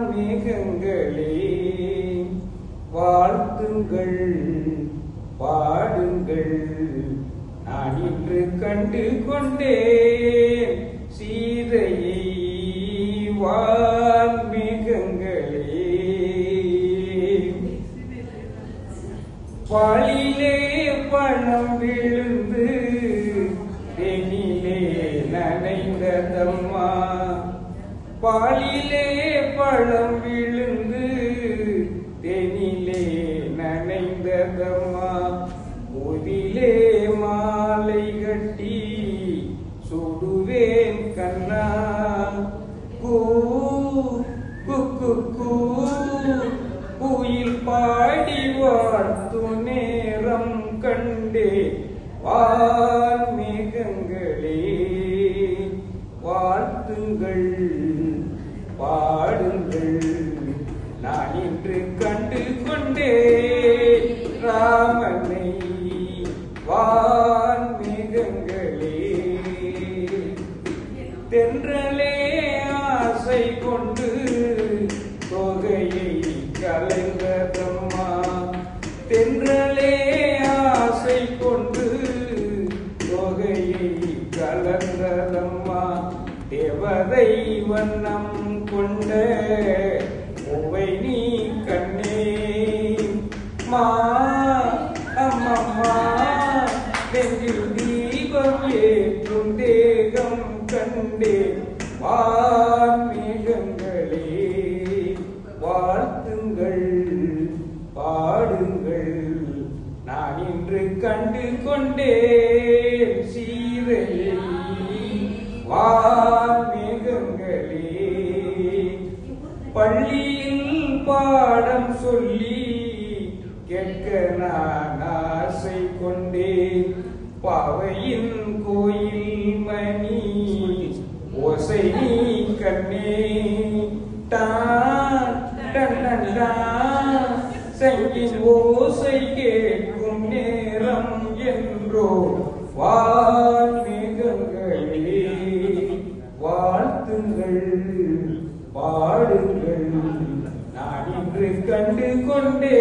வான்மேகங்களே வாழ்த்துங்கள் பாடுங்கள். நான் இன்று கண்டு கொண்டேன் சீதையை. வான்மேகங்களே பாலிலே பணம் விழுந்து தேனிலே நனைந்ததம்மா. பாலிலே பழம் விழுந்து தேனிலே நனைந்ததம்மா. ஊதிலே மாலை கட்டி சுடுவேன் கண்ணா. கூ குக்கு கூ குயில் பாடி வாழ்த்து நேரம் கண்டே. வான்மேகங்களே வாழ்த்துங்கள் பாடுங்கள். நான் இன்று கண்டு கொண்டே ராமனை. வான்மேகங்களே தென்றலே ஆசை கொண்டு தொகையை கலைந்ததம்மா. தென்றலே ஆசை கொண்டு தொகையை கலந்ததம்மா. தேவதை வண்ணம் கொண்ட பூவை நீ கண்ணே. மா அம்மம்மா நெஞ்சில் தீபம் ஏற்றும் தேகம் கண்டே. வான்மேகங்களே வாழ்த்துங்கள் பாடுங்கள். நான் இன்று கண்டு கொண்டேன் சீதையை. வான்மேகங்களே பள்ளியில் பாடம் சொல்லி கேட்க நான் ஆசை கொண்டேன். பாவையின் கோயில் மணி ஓசை நீ கண்ணே. டான் டன் டன் சங்கின் ஓசை கேட்கும் நேரம் என்றோ. வான்மேகங்களே வாழ்த்துங்கள் பாடுங்கள். நான் இன்று கண்டு கொண்டே